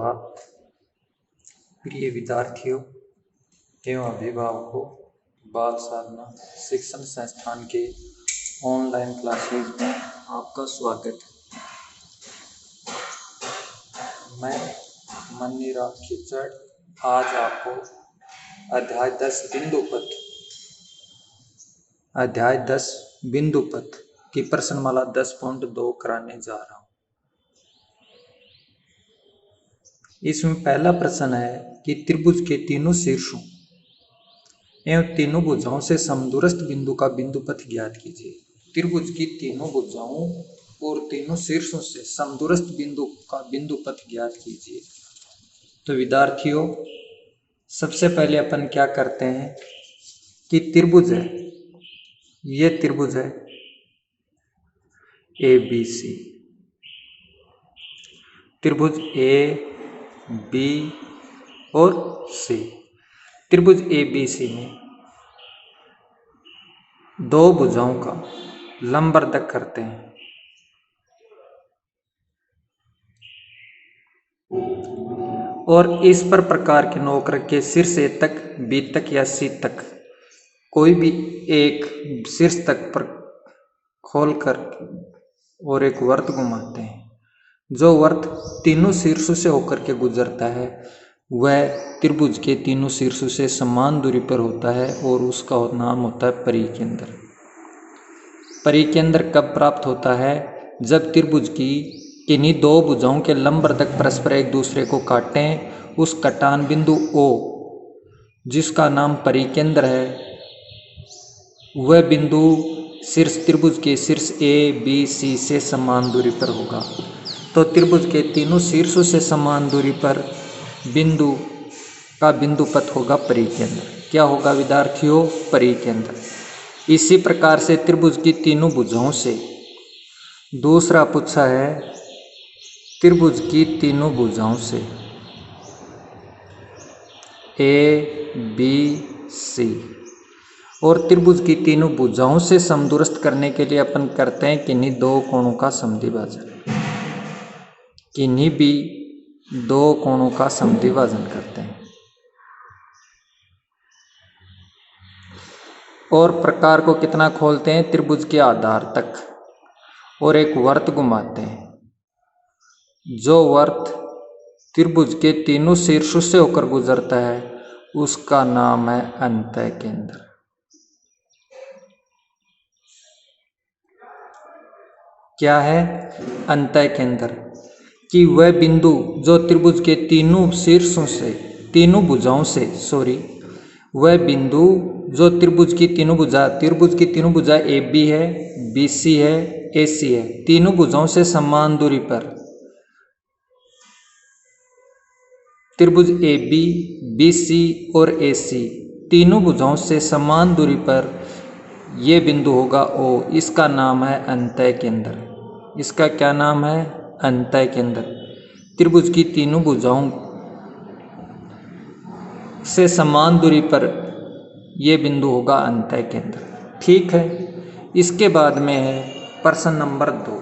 सुप्रभात। प्रिय विद्यार्थियों एवं अभिभावकों, बाल साधना शिक्षण संस्थान के ऑनलाइन क्लासेज में आपका स्वागत है। मैं मनीराम खिचड़ आज आपको अध्याय 10 बिंदु पथ की प्रश्नमाला 10.2 कराने जा रहा हूँ। इसमें पहला प्रश्न है कि त्रिभुज के तीनों शीर्षों एवं तीनों भुजाओं से समदूरस्थ बिंदु का बिंदु पथ ज्ञात कीजिए। त्रिभुज की तीनों भुजाओं और तीनों शीर्षों से समदूरस्थ बिंदु का बिंदु पथ ज्ञात कीजिए। तो विद्यार्थियों, सबसे पहले अपन क्या करते हैं कि त्रिभुज है, ये त्रिभुज है ABC। त्रिभुज A, B और C। त्रिभुज ABC में दो भुजाओं का लंबवर्धक करते हैं और इस पर प्रकार के नोक रख के शीर्ष A तक, B तक या C तक कोई भी एक शीर्ष तक पर खोलकर और एक वर्त घुमाते हैं। जो वर्त तीनों शीर्षों से होकर के गुजरता है वह त्रिभुज के तीनों शीर्षों से समान दूरी पर होता है और उसका नाम होता है परिकेंद्र। परिकेंद्र कब प्राप्त होता है? जब त्रिभुज की किन्हीं दो भुजाओं के लंबवर्धक परस्पर एक दूसरे को काटें। उस कटान बिंदु O, जिसका नाम परिकेंद्र है, वह बिंदु शीर्ष त्रिभुज के शीर्ष A, B, C से समान दूरी पर होगा। तो त्रिभुज के तीनों शीर्षों से समान दूरी पर बिंदु का बिंदु पथ होगा परिकेंद्र। क्या होगा विद्यार्थियों? परिकेंद्र। इसी प्रकार से त्रिभुज की तीनों भुजाओं से दूसरा पूछा है, त्रिभुज की तीनों भुजाओं से A, B, C और त्रिभुज की तीनों भुजाओं से समदूरस्थ करने के लिए अपन करते हैं किन्हीं दो कोणों का समद्विभाजन। किन्हीं भी दो कोणों का समद्विभाजन करते हैं और प्रकार को कितना खोलते हैं? त्रिभुज के आधार तक और एक वर्त घुमाते हैं। जो वर्त त्रिभुज के तीनों शीर्षों से होकर गुजरता है उसका नाम है अंतःकेंद्र। क्या है? अंतःकेंद्र। कि वह बिंदु जो त्रिभुज के तीनों शीर्षों से, तीनों भुजाओं से, वह बिंदु जो त्रिभुज की तीनों भुजा AB है, BC है, AC है, तीनों भुजाओं से समान दूरी पर त्रिभुज AB, BC और AC तीनों भुजाओं से समान दूरी पर यह बिंदु होगा O। इसका नाम है अंतःकेंद्र। इसका क्या नाम है? अंतःकेंद्र। त्रिभुज की तीनों भुजाओं से समान दूरी पर यह बिंदु होगा अंतःकेंद्र। ठीक है। इसके बाद में है प्रश्न नंबर 2।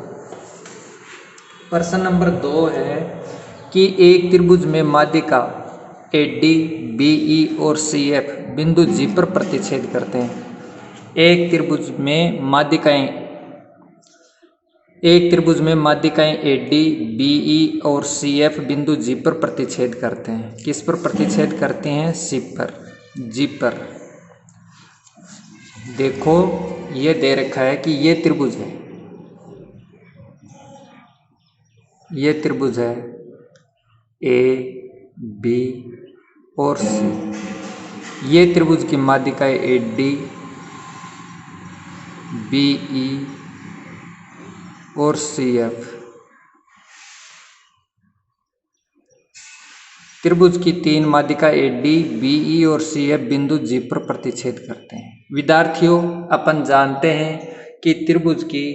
प्रश्न नंबर 2 है कि एक त्रिभुज में माध्यिका AD, BE और CF बिंदु G पर प्रतिच्छेद करते हैं। एक त्रिभुज में माध्यिकाएं AD, BE और CF बिंदु G पर प्रतिच्छेद करते हैं। किस पर प्रतिच्छेद करते हैं? G पर। देखो, ये दे रखा है कि ये त्रिभुज है, ये त्रिभुज है A, B और C। ये त्रिभुज की माध्यिकाएं AD, BE और CF। त्रिभुज की तीन माध्यिका AD, BE और CF बिंदु G पर प्रतिच्छेद करते हैं। विद्यार्थियों, अपन जानते हैं कि त्रिभुज की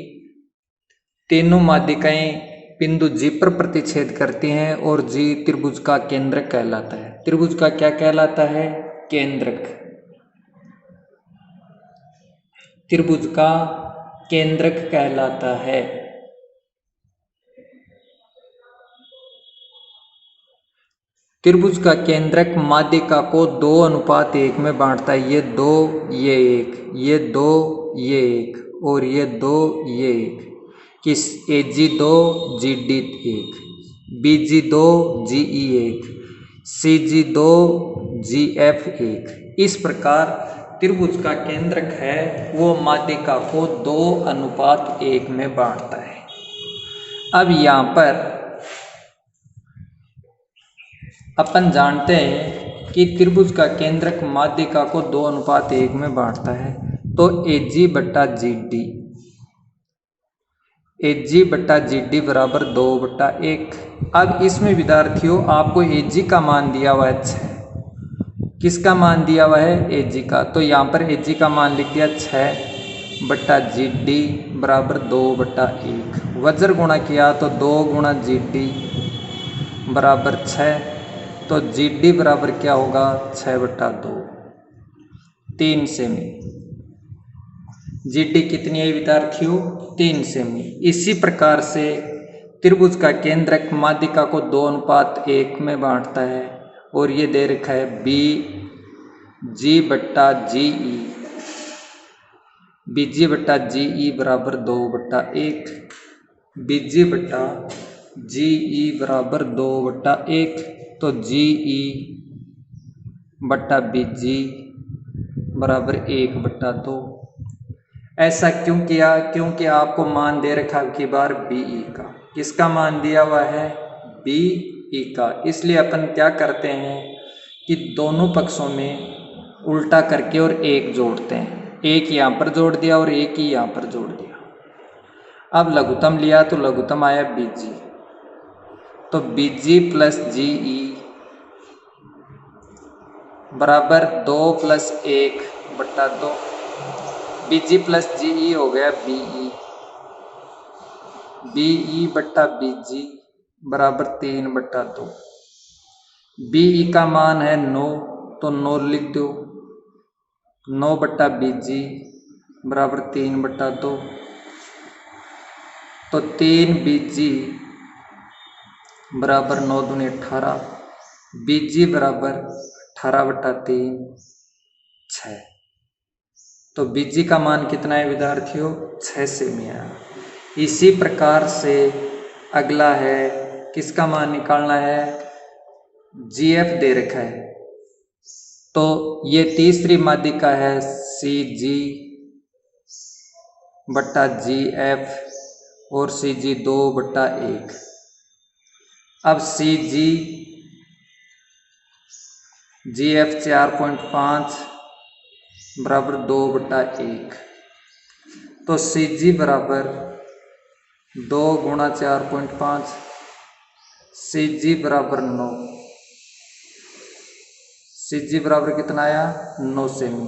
तीनों माध्यिकाएं बिंदु G पर प्रतिच्छेद करती हैं और G त्रिभुज का केंद्रक कहलाता है। त्रिभुज का क्या कहलाता है? केंद्रक। त्रिभुज का केंद्रक कहलाता है। त्रिभुज का केंद्रक माध्यिका को 2:1 में बांटता है। ये 2, ये 1, ये 2, ये 1 और ये 2, ये 1। किस AG2 GD1, BG2 GE1, CG2 GF1। इस प्रकार त्रिभुज का केंद्रक है वो माध्यिका को 2:1 में बांटता है। अब यहाँ पर अपन जानते हैं कि त्रिभुज का केंद्रक माध्यिका को 2:1 में बांटता है। तो AG बट्टा GD बराबर 2/1। अब इसमें विद्यार्थियों आपको AG का मान दिया हुआ है 6। किसका मान दिया हुआ है? AG का। तो यहाँ पर AG का मान लिख दिया 6/GD बराबर 2/1। वज्र गुणा किया तो 2 गुणा GD बराबर 6। तो GD बराबर क्या होगा? 6/2, 3 सेमी। GD कितनी है विद्यार्थियों? 3 सेमी। इसी प्रकार से त्रिभुज का केंद्रक माध्यिका को 2:1 में बांटता है और ये दे रखा है BG/GE बराबर 2/1। BG/GE बराबर 2/1। तो GE/BG बराबर 1/2। ऐसा क्यों किया? क्योंकि आपको मान दे रखा है कि बार BE का। किसका मान दिया हुआ है? BE का। इसलिए अपन क्या करते हैं कि दोनों पक्षों में उल्टा करके और 1 जोड़ते हैं। एक यहाँ पर जोड़ दिया और एक ही यहाँ पर जोड़ दिया। अब लघुत्तम लिया तो लघुत्तम आया BG। तो BG प्लस GE बराबर 2 + 1/2। BG प्लस GE हो गया BE/BG बराबर 3/2। BE का मान है 9, तो 9 लिख दो। 9/BG बराबर 3/2। तो 3BG बराबर 9 दूनी 18। BG बराबर 18/3 6। तो BG का मान कितना है विद्यार्थियों? 6 सेमी है। इसी प्रकार से अगला है, किसका मान निकालना है? GF दे रखा है। तो ये तीसरी माध्यिका है CG/GF और CG 2/1। अब CG/GF 4.5 बराबर 2/1। तो CG बराबर 2 गुणा 4.5, CG बराबर 9। CG बराबर कितना आया? 9 सेमी।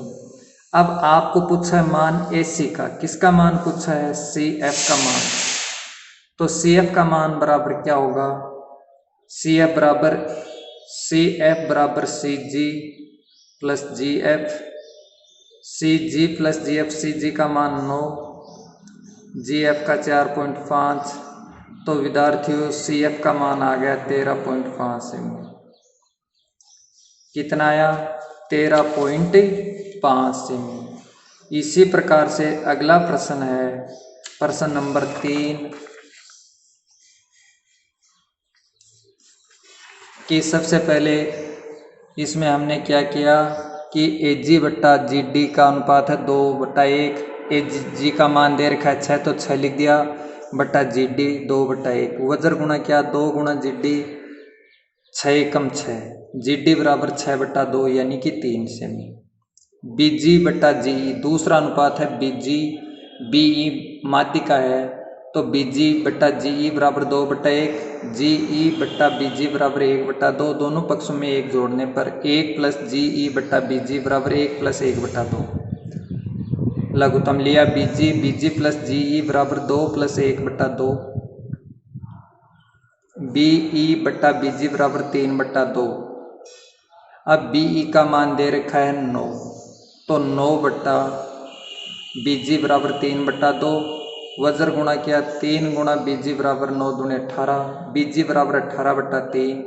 अब आपको पूछा है मान AC का। किसका मान पूछा है? CF का मान। तो CF का मान बराबर क्या होगा? CF बराबर CG plus GF। CG plus GF, CG का मान 9, GF का 4.5। तो विद्यार्थियों CF का मान आ गया 13.5 सेमी। कितना आया? 13.5 सेमी। इसी प्रकार से अगला प्रश्न है प्रश्न नंबर 3 कि सबसे पहले इसमें हमने क्या किया कि AG/GD का अनुपात है 2/1। AG का मान दे रखा है 6, तो 6 लिख दिया बट्टा GD 2/1। वज्र गुणा किया 2 गुणा GD 6 × 6। GD बराबर 6/2 यानी कि 3 सेमी। BG/GE दूसरा अनुपात है BE माध्यिका है। तो BG/GE बराबर 2/1। GE/BG बराबर 1/2। दोनों पक्षों में 1 जोड़ने पर 1 + GE/BG बराबर 1 + 1/2। लघुत्तम लिया BG प्लस GE बराबर 2 + 1/2। BE/BG बराबर 3/2। अब BE का मान दे रखा है 9, तो 9/BG बराबर 3/2। वज्र गुणा किया 3 गुणा BG बराबर 9 दूनी 18। BG बराबर 18/3।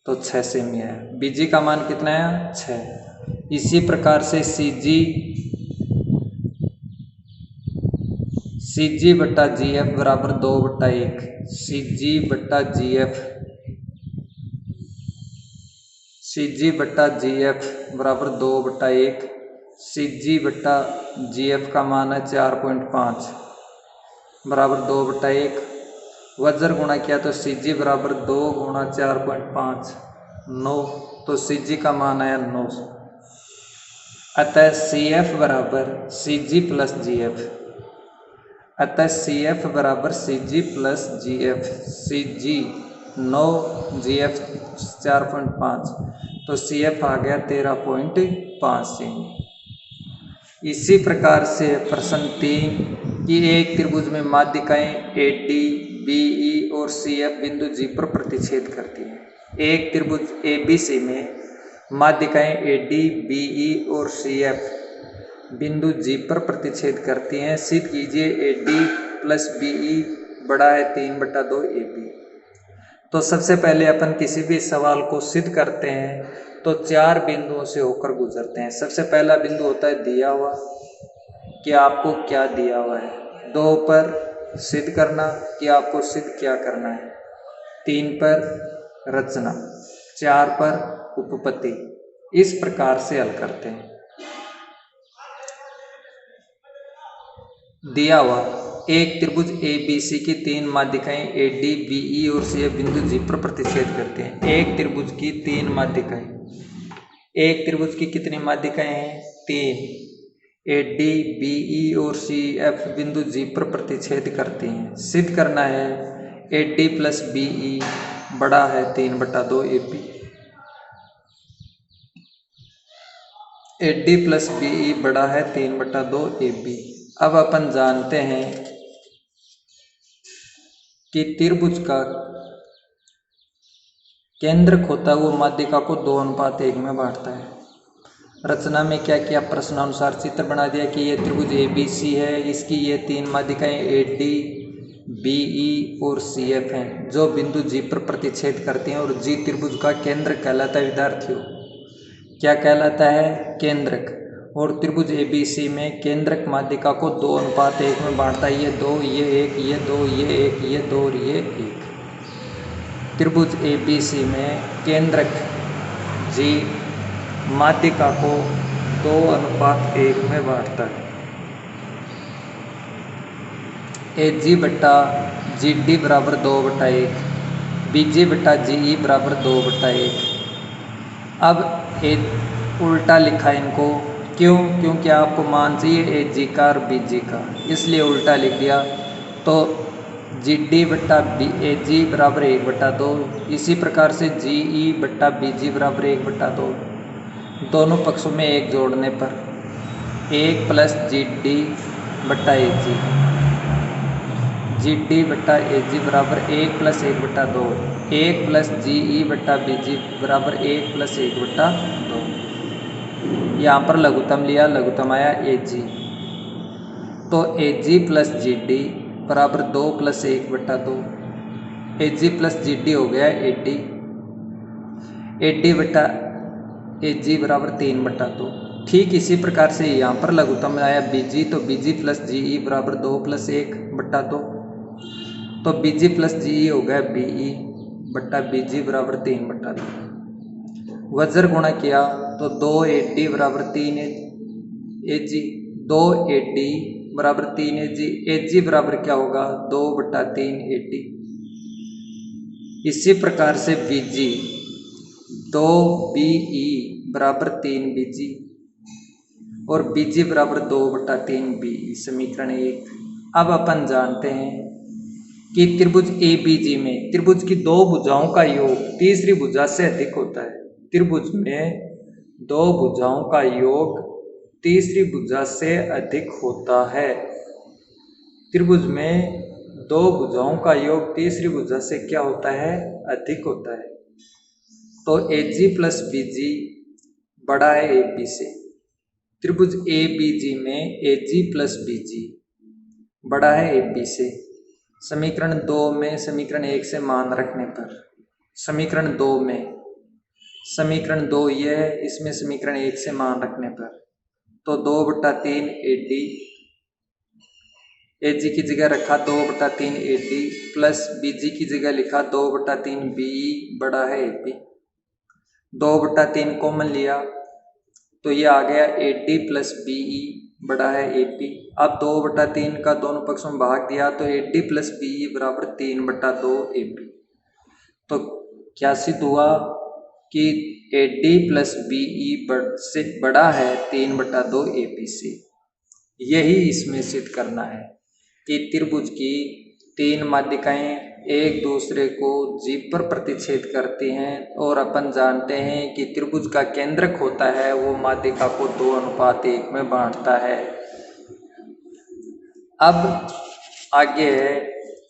तो 6 सेमी है। बीजी का मान कितना है 6। इसी प्रकार से CG बट्टा GF बराबर 2/1। CG बट्टा GF बराबर 2/1। CG बट्टा GF का मान है 4.5 बराबर 2/1। वज्र गुणा किया तो CG बराबर 2 गुणा 4.5 9। तो CG का मान आया 9। अतः CF बराबर CG प्लस GF। अतः CF बराबर CG plus GF। CG 9 GF 4.5 तो CF आ गया 13.5 सेमी। इसी प्रकार से प्रश्न 3 कि एक त्रिभुज में माध्यिकाएं AD, BE और CF बिंदु G पर प्रतिच्छेद करती हैं। एक त्रिभुज ABC में माध्यिकाएं AD, BE और CF बिंदु G पर प्रतिच्छेद करती हैं। सिद्ध कीजिए AD प्लस BE बड़ा है 3/2 AB। तो सबसे पहले अपन किसी भी सवाल को सिद्ध करते हैं तो 4 बिंदुओं से होकर गुजरते हैं। सबसे पहला बिंदु होता है दिया हुआ कि आपको क्या दिया हुआ है। 2 पर सिद्ध करना कि आपको सिद्ध क्या करना है। 3 पर रचना, 4 पर उपपत्ति। इस प्रकार से हल करते हैं। दिया हुआ एक त्रिभुज ABC की 3 माध्यिकाएं AD, BE और CF बिंदु G पर प्रतिच्छेद करते हैं। एक त्रिभुज की 3 माध्यिकाएं, एक त्रिभुज की कितनी माध्यिकाएं हैं 3। AD, BE और CF बिंदु G पर प्रतिच्छेद करती हैं। सिद्ध करना है AD प्लस BE बड़ा है 3/2 AB। AD प्लस BE बड़ा है 3/2 AB। अब अपन जानते हैं कि त्रिभुज का केंद्रक होता है वो माध्यिका को 2:1 में बांटता है। रचना में क्या किया, प्रश्नानुसार चित्र बना दिया कि ये त्रिभुज ABC है, इसकी ये 3 माध्यिकाएं AD, BE और CF हैं जो बिंदु G पर प्रतिच्छेद करती हैं। और G त्रिभुज का केंद्रक कहलाता है विद्यार्थियों। क्या कहलाता है, केंद्रक। और त्रिभुज ABC में केंद्रक माध्यिका को 2:1 में बांटता है। ये 2, ये 1, ये 2, ये 1, ये 2 और ये 1। त्रिभुज ABC में केंद्रक G माध्यिका को 2:1 में बांटता है। AG बट्टा GD बराबर 2/1, BG बट्टा GE बराबर 2/1। अब उल्टा लिखा इनको, क्यों, क्योंकि आपको मान चाहिए AG का और BG का, इसलिए उल्टा लिख दिया। तो GD बट्टा AG बराबर 1/2। इसी प्रकार से GE बट्टा BG बराबर 1/2। दोनों पक्षों में 1 जोड़ने पर 1 प्लस GD बट्टा AG। GD बट्टा AG बराबर 1 प्लस 1/2। 1 प्लस GE बट्टा BG बराबर 1 प्लस 1/2। यहाँ पर लघुत्तम लिया, लघुत्तम आया AG। तो AG प्लस GD बराबर 2 प्लस 1/2। AG प्लस GD हो गया AD। AD बट्टा AG बराबर 3/2। ठीक इसी प्रकार से यहाँ पर लघुत्तम आया BG, तो BG प्लस GE बराबर 2 प्लस 1/2। तो BG प्लस GE हो गया BE बट्टा BG बराबर 3/2। वज्र गुणा किया तो 2 AD बराबर 3 AG। 2 AD बराबर 3 AG। AG बराबर क्या होगा 2/3 AD। इसी प्रकार से BG 2 BE बराबर 3 BG और BG बराबर 2/3 BE। समीकरण 1। अब अपन जानते हैं कि त्रिभुज ABG में त्रिभुज की 2 भुजाओं का योग तीसरी भुजा से अधिक होता है। त्रिभुज में 2 भुजाओं का योग तीसरी भुजा से अधिक होता है। त्रिभुज में 2 भुजाओं का योग तीसरी भुजा से क्या होता है, अधिक होता है। तो AG प्लस BG बड़ा है AB से। त्रिभुज ABG में AG प्लस BG बड़ा है AB से। समीकरण 2 में समीकरण 1 से मान रखने पर, समीकरण 2 में समीकरण 2 ये है, इसमें समीकरण 1 से मान रखने पर तो 2/3 AD, AG की जगह रखा 2/3 AD प्लस BG की जगह लिखा 2/3 BE बड़ा है AP। 2/3 कॉमन लिया तो ये आ गया AD प्लस BE बड़ा है AP। अब 2/3 का दोनों पक्षों में भाग दिया तो AD प्लस BE बराबर 3/2 AP। तो क्या सिद्ध हुआ कि AD प्लस BE से बड़ा है 3/2 AP से। यही इसमें सिद्ध करना है कि त्रिभुज की तीन माध्यिकाएं एक दूसरे को जीभ पर प्रतिच्छेद करती हैं और अपन जानते हैं कि त्रिभुज का केंद्रक होता है वो माध्यिका को 2:1 में बांटता है। अब आगे है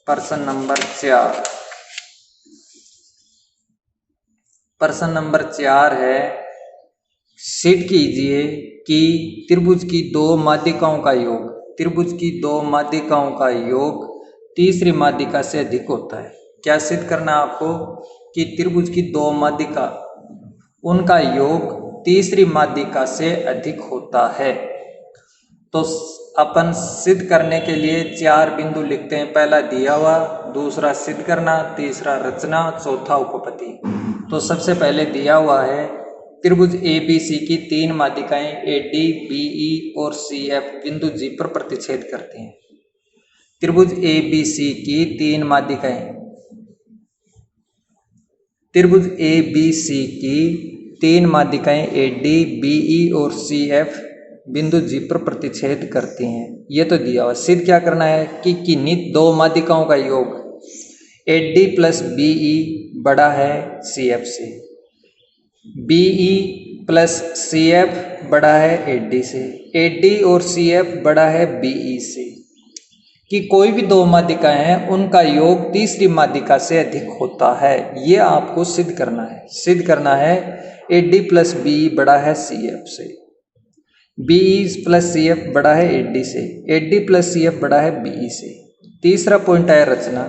प्रश्न नंबर 4। प्रश्न नंबर 4 है, सिद्ध कीजिए कि त्रिभुज की दो माध्यिकाओं का योग, त्रिभुज की दो माध्यिकाओं का योग तीसरी माध्यिका से अधिक होता है। क्या सिद्ध करना है आपको कि त्रिभुज की दो माध्यिका उनका योग तीसरी माध्यिका से अधिक होता है। तो अपन सिद्ध करने के लिए 4 बिंदु लिखते हैं, पहला दिया हुआ, दूसरा सिद्ध करना, तीसरा रचना, चौथा उपपत्ति। तो सबसे पहले दिया हुआ है त्रिभुज ABC की तीन माध्यिकाएं AD, BE और CF बिंदु G पर प्रतिच्छेद करती हैं। त्रिभुज ABC की तीन माध्यिकाएं, त्रिभुज ABC की तीन माध्यिकाएं AD, BE और CF बिंदु G पर प्रतिच्छेद करती हैं। ये तो दिया हुआ। सिद्ध क्या करना है कि किन्हीं दो माध्यिकाओं का योग AD प्लस BE बड़ा है CF से, BE प्लस CF बड़ा है AD से, AD और CF बड़ा है BE से, कि कोई भी दो माध्यिकाएं हैं उनका योग तीसरी माध्यिका से अधिक होता है। ये आपको सिद्ध करना है। सिद्ध करना है AD प्लस BE बड़ा है CF से, BE प्लस CF बड़ा है AD से, AD प्लस CF बड़ा है BE से। तीसरा पॉइंट है रचना।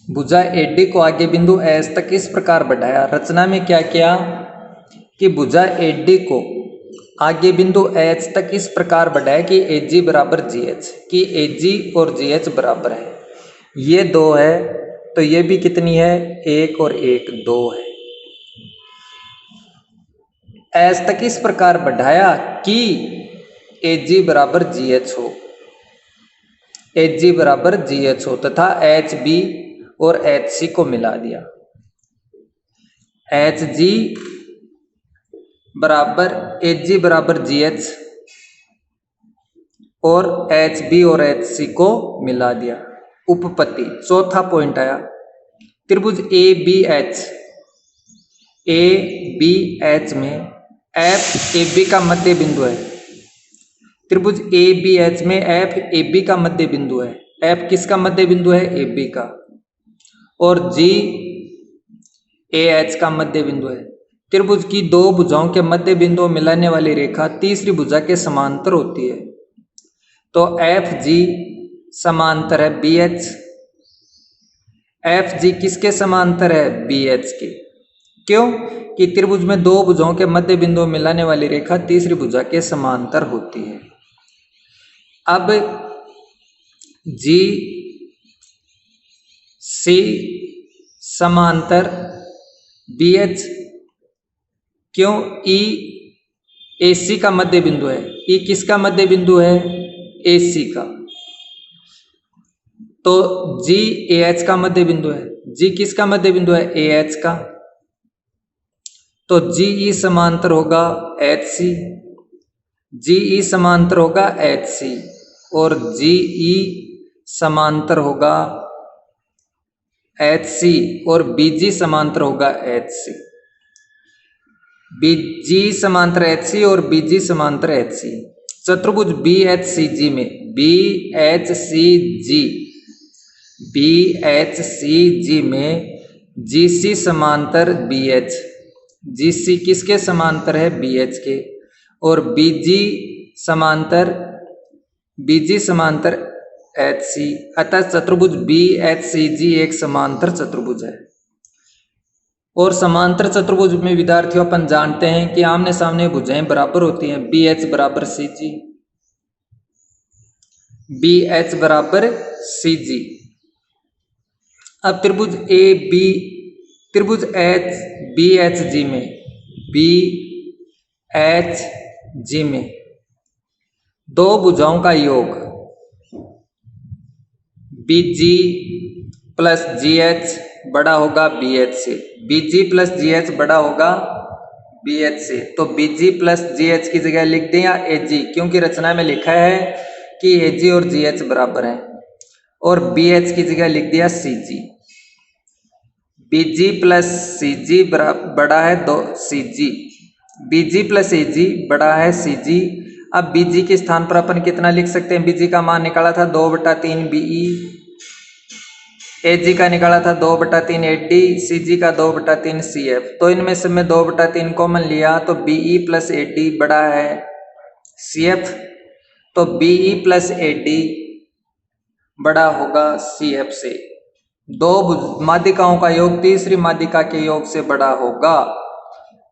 भुजा AD को आगे बिंदु S तक इस प्रकार बढ़ाया। रचना में क्या किया कि भुजा AD को आगे बिंदु H तक इस प्रकार बढ़ाया कि AG बराबर GH, कि AG और GH बराबर है। ये 2 है तो ये भी कितनी है, 1 और 1 2 है। S तक इस प्रकार बढ़ाया कि AG बराबर GH हो, AG बराबर GH हो तथा HB और HC को मिला दिया। HG बराबर AG बराबर GH और HB और HC को मिला दिया। उपपत्ति। चौथा पॉइंट आया त्रिभुज ABH में F AB का मध्य बिंदु है। त्रिभुज ABH में F AB का मध्य बिंदु है। F किसका मध्य बिंदु है, AB का, और G AH का मध्य बिंदु है। त्रिभुज की दो भुजाओं के मध्य बिंदु मिलाने वाली रेखा तीसरी भुजा के समांतर होती है। तो FG समांतर है BH। FG किसके समांतर है, BH के। क्यों कि त्रिभुज में दो भुजाओं के मध्य बिंदु मिलाने वाली रेखा तीसरी भुजा के समांतर होती है। अब GC समांतर BH, क्यों, AC का मध्य बिंदु है। E किसका मध्य बिंदु है, AC का। तो GAH का मध्य बिंदु है। G किसका मध्य बिंदु है, AH का। तो GE समांतर होगा HC, GE समांतर होगा HC और GE समांतर होगा HC और BG समांतर होगा HC। BG समांतर HC और BG समांतर HC। चतुर्भुज BHCG में BHCG में GC समांतर BH, GC किसके समांतर है, BH के, और BG समांतर HC। अतः चतुर्भुज BHCG एक समांतर चतुर्भुज है। और समांतर चतुर्भुज में विद्यार्थियों अपन जानते हैं कि आमने सामने भुजाएं बराबर होती हैं। बी एच बराबर सी जी, बी एच बराबर सी जी। अब त्रिभुज ए बी, त्रिभुज एच बी एच जी में, बी एच जी में दो भुजाओं का योग बी जी प्लस जी एच बड़ा होगा बी एच से, बी जी प्लस जी एच बड़ा होगा बी एच से। तो बी जी प्लस जी एच की जगह लिख दें या ए जी, क्योंकि रचना में लिखा है कि ए जी और जी एच बराबर है, और बी एच की जगह लिख दिया सी जी। बी जी प्लस सी जी बड़ा है दो सी जी, बी जी प्लस ए जी बड़ा है सी जी। अब बी जी के स्थान पर अपन कितना लिख सकते हैं? बी जी का मान निकाला था 2/3 बीई, ए जी का निकाला था 2/3 एडी, सी जी का 2/3 सी एफ। तो इनमें से मैं 2/3 कॉमन लिया तो बीई प्लस एडी बड़ा है सी एफ, तो बीई प्लस एडी बड़ा होगा सी एफ से। दो माध्यिकाओं का योग तीसरी माध्यिका के योग से बड़ा होगा।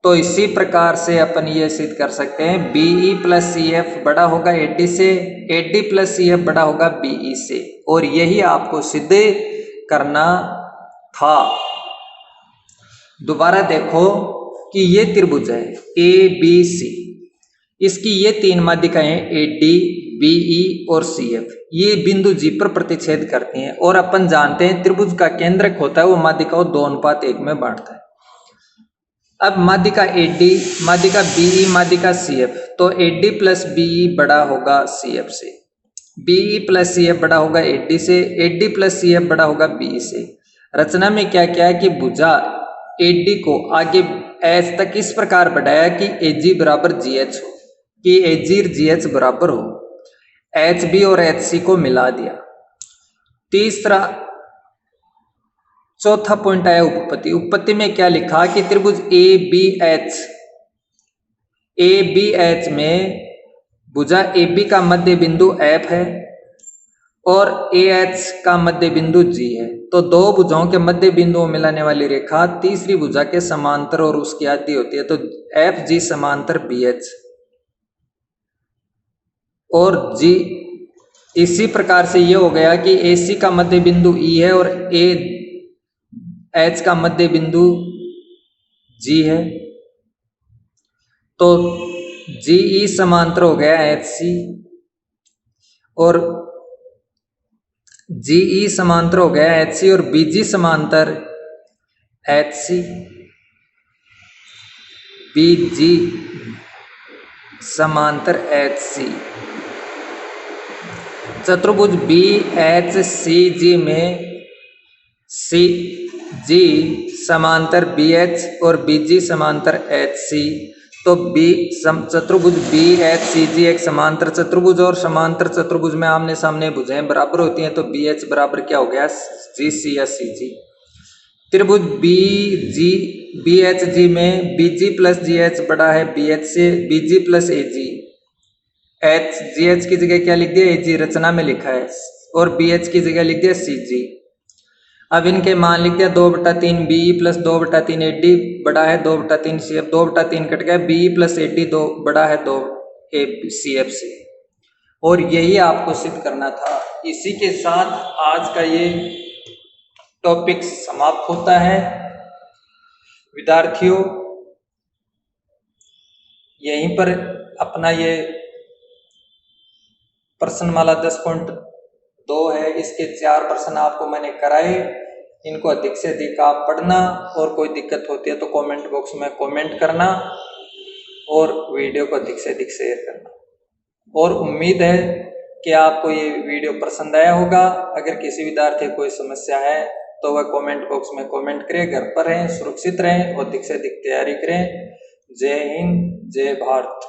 तो इसी प्रकार से अपन ये सिद्ध कर सकते हैं बीई प्लस सी एफ बड़ा होगा एडी से, एडी प्लस सी एफ बड़ा होगा बीई से, और यही आपको सिद्ध करना था। दोबारा देखो कि ये त्रिभुज है ए बी सी, इसकी ये तीन माध्यिकाएं ए डी बी ई और सी एफ, ये बिंदु जी पर प्रतिच्छेद करती हैं। और अपन जानते हैं त्रिभुज का केंद्रक होता है वो माध्यिका को 2:1 में बांटता है। अब माध्यिका ए डी, माध्यिका बीई, माध्यिका सी एफ, तो ए डी प्लस बीई बड़ा होगा सी एफ से, बीई प्लस सी एफ बड़ा होगा ए डी से, A D plus C F बड़ा होगा बीई से। रचना में क्या क्या है कि भुजा ए डी को आगे एच तक इस प्रकार बढ़ाया कि ए जी बराबर जी एच हो, कि ए जी और जी एच बराबर हो, एच बी और एच सी को मिला दिया। तीसरा चौथा पॉइंट आया उपपत्ति। उपपत्ति में क्या लिखा कि त्रिभुज A B H, A B H में भुजा ए बी का मध्य बिंदु एफ है और ए एच का मध्य बिंदु जी है। तो दो भुजाओं के मध्य बिंदुओं मिलाने वाली रेखा तीसरी भुजा के समांतर और उसकी आधी होती है। तो एफ जी समांतर बी एच और जी, इसी प्रकार से ये हो गया कि ए सी का मध्य बिंदु ई है और ए एच का मध्य बिंदु जी है। तो जी ई समांतर हो गया एच सी और जी ई समांतर हो गया एच सी, और बी जी समांतर एच सी, बी जी समांतर एच सी। चतुर्भुज बी एच सी जी में सी जी समांतर बी एच और बी जी समांतर एच सी। तो चतुर्भुज बी एच सी जी एक समांतर चतुर्भुज, और समांतर चतुर्भुज में आमने सामने भुजाएं बराबर होती हैं। तो बी एच बराबर क्या हो गया? जी सी या सी जी। त्रिभुज बी एच जी में बी जी प्लस जी एच बड़ा है बी एच से, बी जी प्लस ए जी, एच जी एच की जगह क्या लिख दिया? ए जी रचना में लिखा है, और बी एच की जगह लिख दिया सी जी। अब इनके मान लिख दिया 2/3 बीई प्लस 2/3 एडी बड़ा है 2/3 सी एफ, 2/3 कट गया, बीई प्लस एडी 2 बड़ा है 2 सी एफ से। और यही आपको सिद्ध करना था। इसी के साथ आज का ये टॉपिक समाप्त होता है। विद्यार्थियों, यहीं पर अपना ये प्रश्नमाला 10.2 है, इसके 4 प्रश्न आपको मैंने कराए। इनको अधिक से अधिक आप पढ़ना, और कोई दिक्कत होती है तो कमेंट बॉक्स में कमेंट करना, और वीडियो को अधिक से अधिक शेयर करना। और उम्मीद है कि आपको ये वीडियो पसंद आया होगा। अगर किसी विद्यार्थी को कोई समस्या है तो वह कमेंट बॉक्स में कमेंट करें। घर पर रहें, सुरक्षित रहें और अधिक से अधिक तैयारी करें। जय हिंद, जय भारत।